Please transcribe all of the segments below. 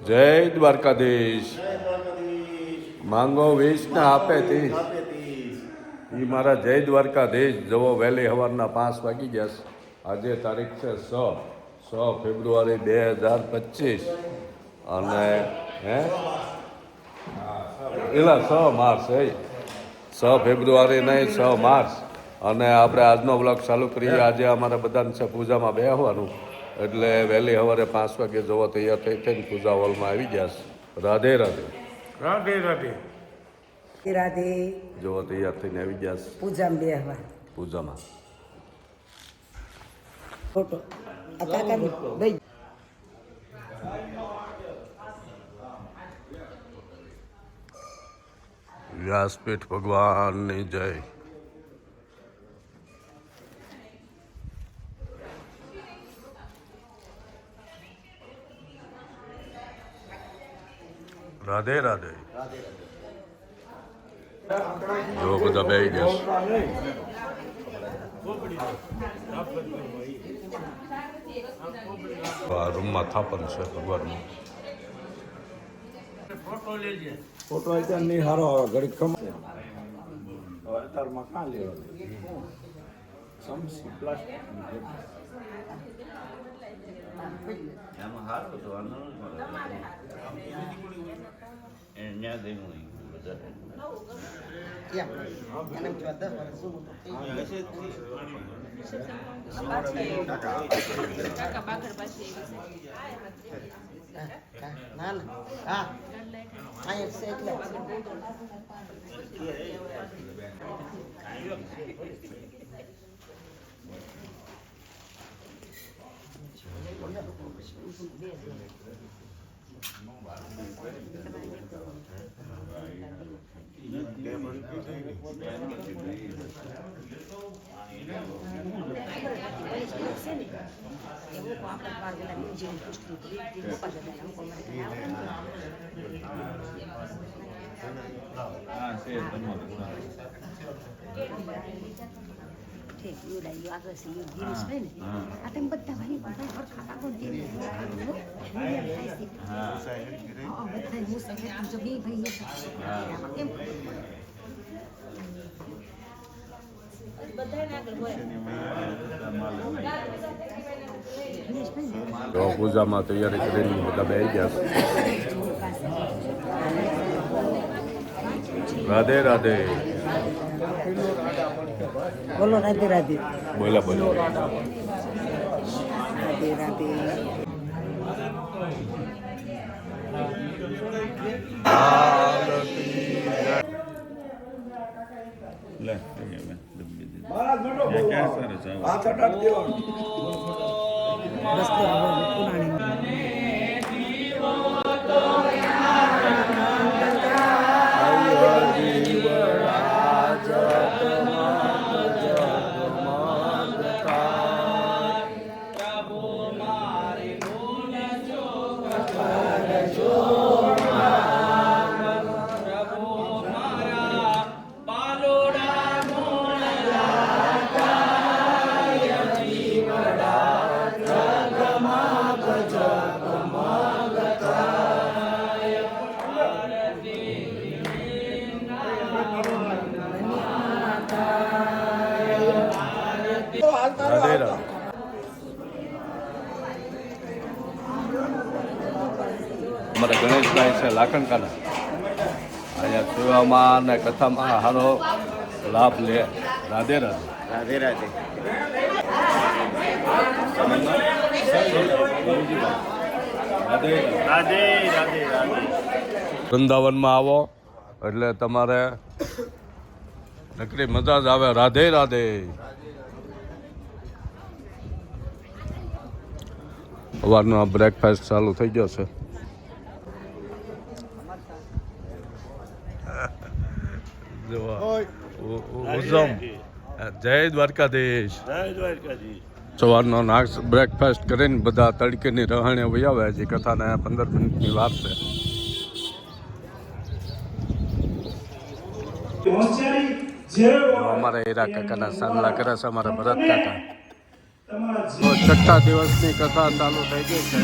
જય દ્વારકાધીશ. માંગો 20 ને આપે 30. એ મારા જય દ્વારકાધીશ. જવો વહેલી સવારના 5 વાગી ગયા. આજે તારીખ છે 6 ફેબ્રુઆરી 2025 અને એલા 6 માર્ચ 6 ફેબ્રુઆરી નહીં 6 માર્ચ. અને આપણે આજનો બ્લોગ ચાલુ કરીએ. આજે અમારે બધાને છે પૂજામાં બેસવાનું, એટલે વહેલી સવારે 5 વાગે જવો તૈયાર થઈને પૂજા હોલમાં આવી ગયા. રાધે રાધે. રાધે રાધે રાધે. જવો તૈયાર થઈને આવી ગયા પૂજામાં બેહવા. પૂજામાં ફોટો આ કાકાની ભાઈ. વ્યાસપીઠ ભગવાનની જય. રાધે રાધે. જો બધા બેસી ગયા. આ રૂમમાં થાપન છે ભગવાનનું. ફોટો અત્યારે નહીં સારો આવે, ઘડીક ખમશે અત્યારમાં કાં લેવા સમસી પ્લાસ્ટિક ના ના હા અહીંયા છે એટલે તો પૂજામાં તૈયારી કરીને બધા બેસી ગયા. રાધે રાધે. બોલો રાધે રાધે. બોલા બોલો. રાધે રાધે. બસ તો રાધે રાધે. અમારા ગણેશભાઈ છે લાખણકાના. અહીંયા સેવામાં અને કથામાં સારો લાભ લે. રાધે રાધે. રાધે રાધે. રાધે રાધે રાધે રાધે. વૃંદાવનમાં આવો એટલે તમારે નકરી મજા જ આવે. રાધે રાધે. સવારનો બ્રેકફાસ્ટ ચાલુ થઈ ગયો છે. જય દ્વારકાધીશ. સવારનો નાસ્તો બ્રેકફાસ્ટ કરીને બધા તડકેની રહાણે વહી આવે. હજી કથાને 15 મિનિટની વાર છે. અમારા હીરા કાકાના સાંદલા કરે છે. અમારા ભરત કાકા તો 6થા દિવસની કથા ચાલુ થઈ ગઈ છે.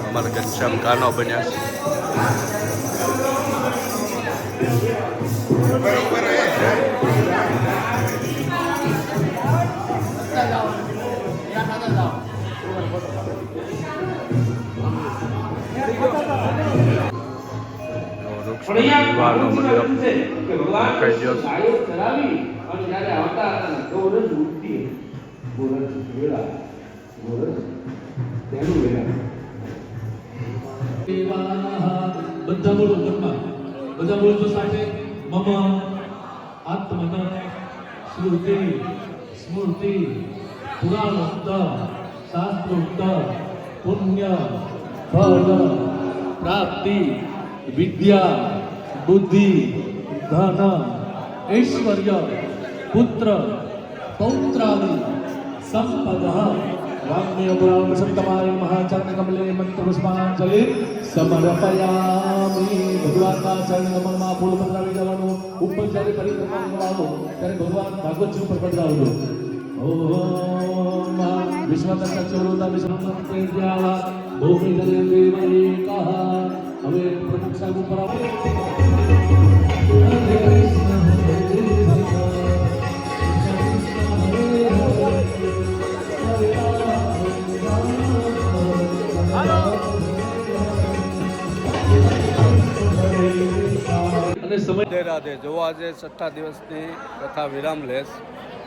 અમારા ઘનશ્યામ કાનો બન્યા બધા બોલો ઘરમાં બધા બોલો તો સાથે મમ આત્મન શ્રુતિ સ્મૃતિ પુરાણોક્ત શાસ્ત્રોક્ત પુણ્ય ફળ પ્રાપ્તિ વિદ્યા બુદ્ધિ ધન ઐશ્વર્ય પુત્ર પૌત્રાદિ સંપદ वाग्मय पुराण संतमाय महाचरण कमले मंत्र पुष्पांजलि समर्पयामि भगवान का चरण कमल માં ફૂલ પધરાવી દેવાનું ઉપર જ્યારે પરિક્રમા કરવાનો ત્યારે ભગવાન ભાગવતજી ઉપર પધરાવજો ઓમ વિશ્વતસ્ય ચોરોતા વિશ્વતસ્ય જ્ઞાવા ભૂમિ જલે દેવૈ કહ હવે પ્રમુખ સાહેબ ઉપર આવો રાધે રાધે જોવા આજે 6થા દિવસની કથા વિરામ લેશ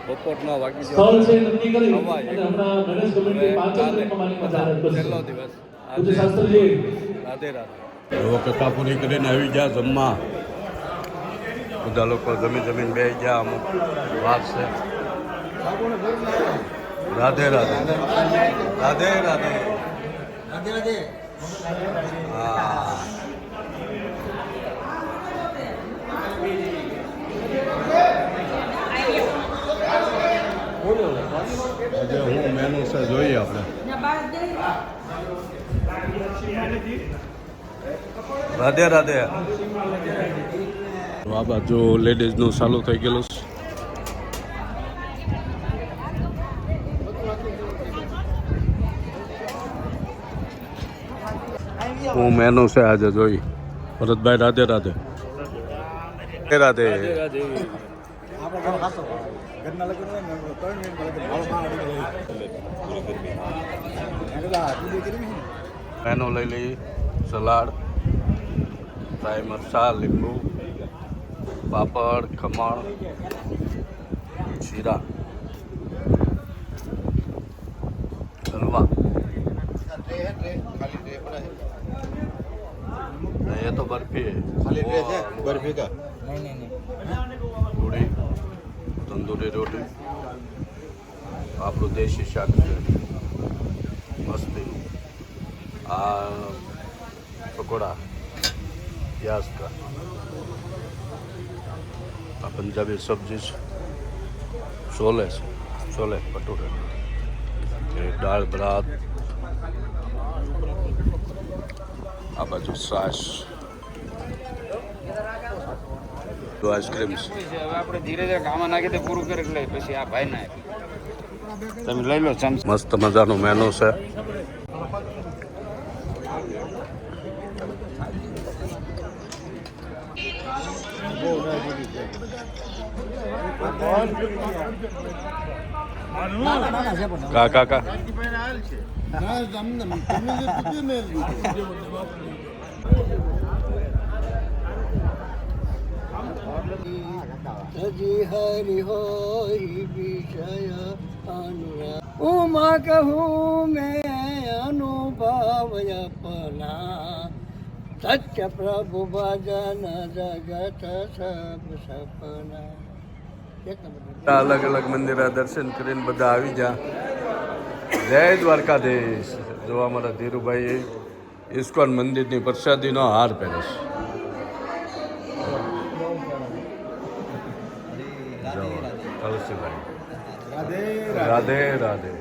બપોરના વાગી સ્થળ છે નક્કી કરી અને હમણાં મેનેજ કમિટી 5 મિનિટમાં મારી જાહેરાત કરશે છેલ્લો દિવસ પૂજ્ય શાસ્ત્રીજી રાધે રાધે એવો કથા પૂરી કરીને આવી ગયા જમવા બધા લોકો જમીન બેસી ગયા અમુક વાત છે રાધે રાધે રાધે રાધે રાધે રાધે હા આજે હું મેનુ છે જોઈએ આપણે રાધે રાધે આ બાજુ લેડીઝનું ચાલુ થઈ ગયેલું છે હું મેનુ છે આજે જોઈ ભરતભાઈ રાધે રાધે રાધે રાધે મેનુ લઈ લઈ સલાડ ફ્રાય મરચાં લીંબુ પાપડ ખમણ શીરા હલવા ये तो बर्फी है खाली ट्रे है बर्फी का नहीं पूड़ी तंदूरी रोटी આપણું દેશી શાક છે મસ્તી આ પકોડા प्याज का આ પંજાબી સબ્જી છે छोले છે छोले भटूरे दाल भात આ બાજુ છાશ તો આઈસ્ક્રીમ છે હવે આપણે ધીરે ધીરે કામમાં નાખી દે પૂરું કરી એટલે પછી આ ભાઈ ના તમે લઈ લો ચમચ મસ્ત મજાનું મેનુ છે કાકા હજી હરિ હોય વિષય અનુરાગ ઉમા કહું મેં અનુભવ અપના સત્ય પ્રભુ ભજન જગત સબ સપના. અલગ અલગ મંદિરે દર્શન કરીને બધા આવી જા. જય દ્વારકાધીશ. જો અમારા ધીરુભાઈ ઇસ્કોન મંદિરની પ્રસાદીનો હાર પહેરે છે. જો તુલસીભાઈ રાધે રાધે.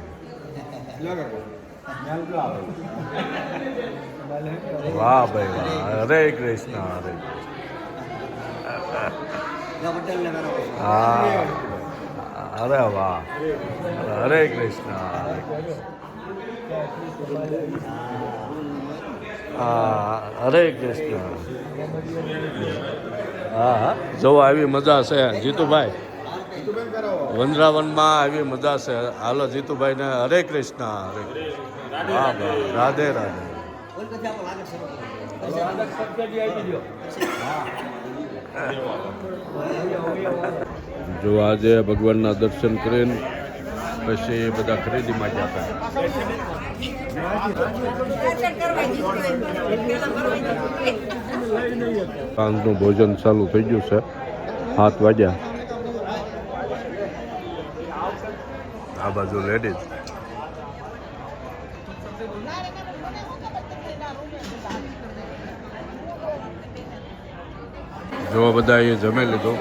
વાહ ભાઈ વાહ. હરે કૃષ્ણ હરે કૃષ્ણ. હા અરે વાહ. હરે કૃષ્ણ હરે કૃષ્ણ. હા હરે કૃષ્ણ. હા હા જો આવી મજા છે જીતુભાઈ. વંદરાવનમાં આવી મજા છે. હાલો જીતુભાઈને હરે કૃષ્ણ હરે કૃષ્ણ. વાહ ભાઈ રાધે રાધે. જો આજે ભગવાનના દર્શન કરીને પછી બધા ખરીદીમાં જતા. સાંજનું ભોજન ચાલુ થઈ ગયું છે. 7 વાગ્યા. આ બાજુ લેડીઝ. જો બધા એ જમી લીધું.